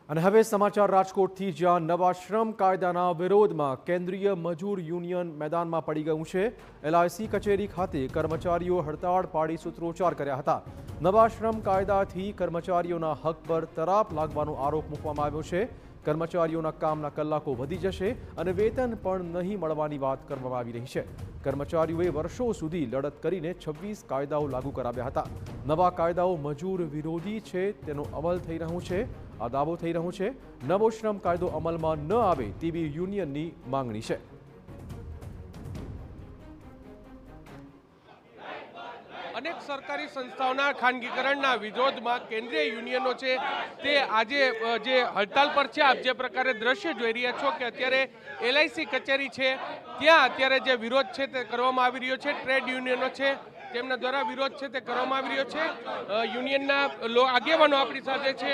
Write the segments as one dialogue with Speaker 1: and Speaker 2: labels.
Speaker 1: અને હવે સમાચાર રાજકોટથી, જ્યાં નવા શ્રમ કાયદાના વિરોધમાં કેન્દ્રીય મજૂર યુનિયન મેદાનમાં પડી ગયું છે। LIC કચેરી ખાતે કર્મચારીઓ હડતાળ પાડી સૂત્રોચ્ચાર કર્યા હતા। નવા શ્રમ કાયદાથી કર્મચારીઓના હક પર તરાપ લાગવાનો આરોપ મૂકવામાં આવ્યો છે। કર્મચારીઓના કામના કલાકો વધી જશે અને વેતન પણ નહીં મળવાની વાત કરવામાં આવી રહી છે। કર્મચારીઓએ વર્ષો સુધી લડત કરીને 26 કાયદાઓ લાગુ કરાવ્યા હતા। નવા કાયદાઓ મજૂર વિરોધી છે તેનો અમલ થઈ રહ્યો છે। આ દાવો થઈ રહ્યો છે। નવો શ્રમ કાયદો અમલમાં ન આવે તેવી યુનિયનની માંગણી છે।
Speaker 2: अनेक सरकारी संस्थाओं खानगीकरण विरोध में केंद्रीय यूनियनो है ते आजे जे हड़ताल पर है। आप जे प्रकारे दृश्य जोई रह्या छो कि अत्यारे LIC कचेरी है त्यां अत्यारे जे विरोध है ते करवामां आवी रह्यो छे। ट्रेड यूनियनो है तेमना द्वारा विरोध है ते करवामां आवी रह्यो छे। यूनियनना आगेवानो आपणी साथे छे।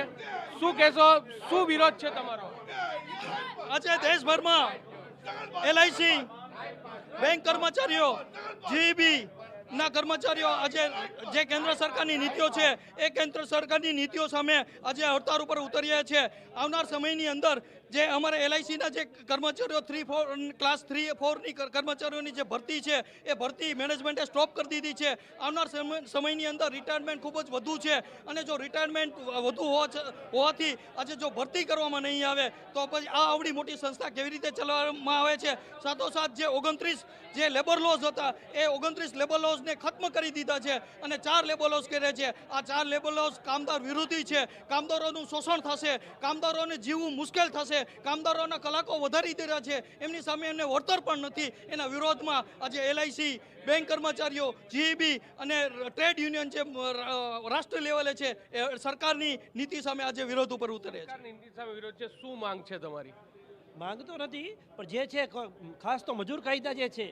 Speaker 2: शुं कहेशो, शुं विरोध छे तमारो?
Speaker 3: आज देशभर में LIC बैंक कर्मचारीओ GEB ना कर्मचारीओ आज जे केंद्र सरकार की नीतिओ है ए केंद्र सरकार की नीतिओ सामे आज हड़ताल पर उतर्या है। आवनार समय अंदर जे अमरे LIC ना जे कर्मचारीओ क्लास 3-4 नी कर्मचारीओ जे भर्ती है ए भर्ती मैनेजमेंटे स्टॉप कर दीधी है। आवनार समय अंदर रिटायरमेंट खूब ज वधु है अने जो रिटायरमेंट वधु होवाथी आज जो भर्ती करवामां नहीं आवे तो पछी आ आवडी मोटी संस्था केवी रीते चलाववामां आवे छे। साथोसाथ जे 29 जे लेबर लॉज हता ए 29 लेबर लॉज ने खत्म करी दीधा है अने 4 लेबर लॉज करे छे। आ 4 लेबर लॉज कामदार विरोधी है। कामदारोनुं शोषण थशे, कामदारोने जीवવું मुश्केल थशे, कामदारोना कलाको वधारी दीधा है, एमनी सामे एमने वळतर पण नथी। एना विरोधमां आज LIC बैंक कर्मचारीओ GEB अने ट्रेड यूनियन जे राष्ट्रीय लेवले छे सरकारनी नीति सामे आज विरोध पर उतरे छे।
Speaker 2: सरकारनी नीति सामे विरोध छे। शुं मांग छे तमारी?
Speaker 4: मांग तो नहीं पर जे छे खास तो मजूर कायदा जे छे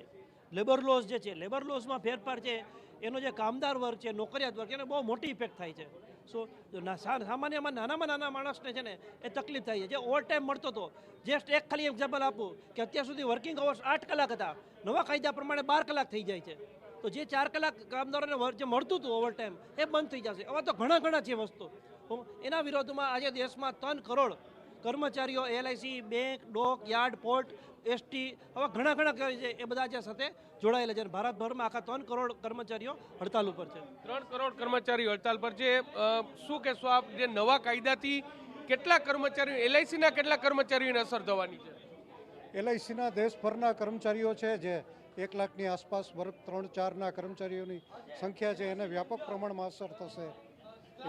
Speaker 4: लेबर लॉज जे छे लेबर लॉज में फेरफार छे एनो जे कामदार वर्ग छे नौकरियात वर्ग एने बहुत मोटी इफेक्ट थाय छे। सो सामान्य में नाना माणसने छे ने ए तकलीफ थाय छे। जे ओवर टाइम मळतो तो जस्ट एक खाली एक्जाम्पल आपू कि अत्यार सुधी वर्किंग अवर्स 8 कलाक हता, नवा कायदा प्रमाणे 12 कलाक थई जाय छे। तो जे 4 कलाक कामदारोने जे मळतुं हतुं ओवर टाइम ए बंध थई जशे। आवा तो घणा छे वस्तु। एना विरोधमां आज देशमां 3 करोड़ कर्मचारीओ LIC bank dockyard port ST आवा घणा ए बधा जे साथे जोड़ायेला छे। भारतभर में आखा 3 करोड़ कर्मचारीओ हड़ताल पर छे।
Speaker 2: 3 करोड़ कर्मचारी हड़ताल पर छे। शुं कहेशो आप, जे नवा कायदाथी केटला कर्मचारी LIC ना केटला कर्मचारीओने असर थवानी छे?
Speaker 5: LIC ना देशभરના કર્મચારીઓ છે જે 1 લાખની આસપાસ વર્ગ 3-4 ના કર્મચારીઓની સંખ્યા છે એને વ્યાપક પ્રમાણમાં અસર થશે।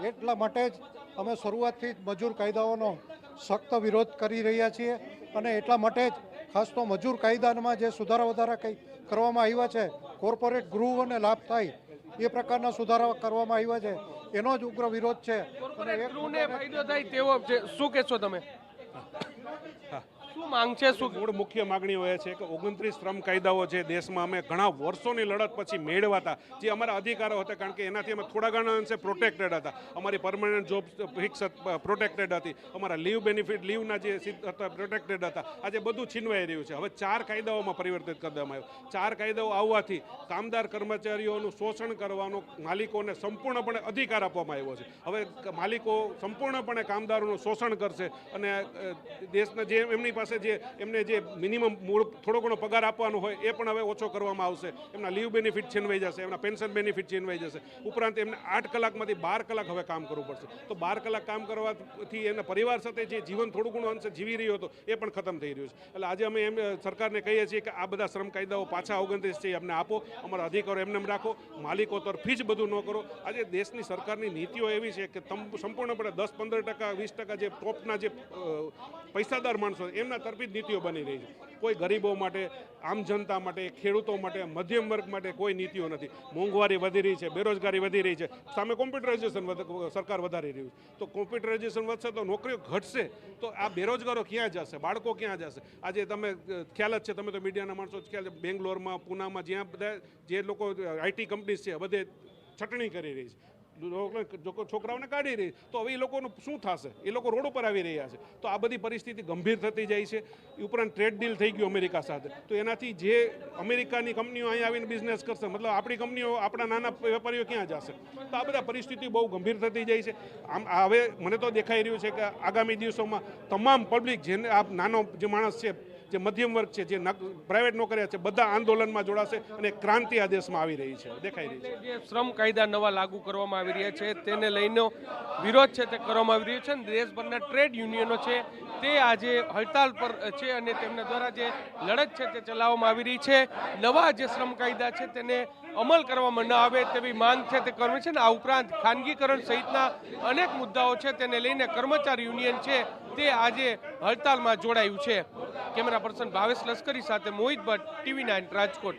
Speaker 5: એટલા માટે જ અમે શરૂઆતથી જ મજૂર કાયદાઓનો સખ્ત વિરોધ કરી રહ્યા છીએ અને એટલા માટે જ ખાસ તો મજૂર કાયદામાં જે સુધારા વધારા કંઈ કરવામાં આવ્યા છે કોર્પોરેટ ગૃહોને લાભ થાય એ પ્રકારના સુધારા કરવામાં આવ્યા છે એનો જ ઉગ્ર વિરોધ છે।
Speaker 2: કોર્પોરેટ ગૃહને ફાયદો થાય તેવો શું કહેશો તમે? શું માંગ છે? શું
Speaker 6: મૂળ મુખ્ય માગણીઓ એ છે કે 29 શ્રમ કાયદાઓ છે દેશમાં અમે ઘણા વર્ષોની લડત પછી મેળવાતા જે અમારા અધિકારો હતા, કારણ કે એનાથી અમે થોડા ઘણા અંશે પ્રોટેક્ટેડ હતા। અમારી પરમનન્ટ જોબ ફિક્સ પ્રોટેક્ટેડ હતી, અમારા લીવ બેનિફિટ લીવના જે હતા પ્રોટેક્ટેડ હતા। આજે બધું છીનવાઈ રહ્યું છે। હવે 4 કાયદાઓમાં પરિવર્તિત કરી દેવામાં આવ્યું। 4 કાયદાઓ આવવાથી કામદાર કર્મચારીઓનું શોષણ કરવાનો માલિકોને સંપૂર્ણપણે અધિકાર આપવામાં આવ્યો છે। હવે માલિકો સંપૂર્ણપણે કામદારોનું શોષણ કરશે અને દેશના જે એમની પાસે જે એમને જે મિનિમમ મૂળ થોડો ઘણો પગાર આપવાનો હોય એ પણ હવે ઓછો કરવામાં આવશે। એમના લીવ બેનિફિટ છીનવાઈ જશે, એમના પેન્શન બેનિફિટ છીનવાઈ જશે। ઉપરાંત એમને 8 કલાકમાંથી 12 કલાક હવે કામ કરવું પડશે। તો 12 કલાક કામ કરવાથી એના પરિવાર સાથે જે જીવન થોડું ઘણું અંશે જીવી રહ્યો હતો એ પણ ખતમ થઈ રહ્યું છે। એટલે આજે અમે એમ સરકારને કહીએ છીએ કે આ બધા શ્રમ કાયદાઓ પાછા 29 છે અમને આપો, અમારા અધિકારો એમને રાખો, માલિકો તરફી જ બધું ન કરો। આજે દેશની સરકારની નીતિઓ એવી છે કે સંપૂર્ણપણે 10-15% 20% જે ટોપના જે પૈસાદાર માણસો એમના તરફી જ નીતિઓ બની રહી છે। કોઈ ગરીબો માટે, આમ જનતા માટે, ખેડૂતો માટે, મધ્યમ વર્ગ માટે કોઈ નીતિઓ નથી। મોંઘવારી વધી રહી છે, બેરોજગારી વધી રહી છે, સામે કોમ્પ્યુટરાઇઝેશન સરકાર વધારી રહ્યું છે। તો કોમ્પ્યુટરાઇઝેશન વધશે તો નોકરીઓ ઘટશે તો આ બેરોજગારો ક્યાં જશે, બાળકો ક્યાં જશે? આજે તમે ખ્યાલ જ છે, તમે તો મીડિયાના માણસો જ ખ્યાલ છે, બેંગ્લોરમાં, પૂનામાં જ્યાં બધા જે લોકો IT કંપનીઝ છે બધે છટણી કરી રહી છે। છોકરાઓને કાઢી રહી, તો હવે એ લોકોનું શું થશે? એ લોકો રોડ ઉપર આવી રહ્યા છે. તો આ બધી પરિસ્થિતિ ગંભીર થતી જાય છે. એ ઉપરાંત ટ્રેડ ડીલ થઈ ગયું અમેરિકા સાથે, તો એનાથી જે અમેરિકાની કંપનીઓ અહીં આવીને બિઝનેસ કરશે, મતલબ આપણી કંપનીઓ, આપણા નાના વેપારીઓ ક્યાં જશે? તો આ બધા પરિસ્થિતિ બહુ ગંભીર થતી જાય છે. આમ હવે મને તો દેખાઈ રહ્યું છે કે આગામી દિવસોમાં તમામ પબ્લિક, જેને આ નાનો જે માણસ છે, જે મધ્યમ વર્ગ છે, જે પ્રાઇવેટ નોકરિયા છે, બધા આંદોલનમાં જોડાશે અને ક્રાંતિ આ દેશમાં આવી રહી છે, દેખાઈ રહી છે.
Speaker 2: જે શ્રમ કાયદા નવા લાગુ કરવામાં આવી રહ્યા છે તેને લઈને વિરોધ છે તે કરવામાં આવી રહ્યો છે અને દેશભરના ટ્રેડ યુનિયનો છે તે આજે હડતાલ પર છે અને તેમના દ્વારા જે લડત છે તે ચલાવવામાં આવી રહી છે. નવા જે શ્રમ કાયદા છે તેને અમલ કરવામાં ન આવે તેવી માંગ છે તે કરવી છે. આ ઉપરાંત ખાનગીકરણ સહિતના અનેક મુદ્દાઓ છે તેને લઈને કર્મચારી યુનિયન છે તે આજે હડતાલમાં જોડાયું છે. કેમેરા પર્સન ભાવેશ લશ્કરી સાથે મોહિત ભટ્ટ, TV9 રાજકોટ.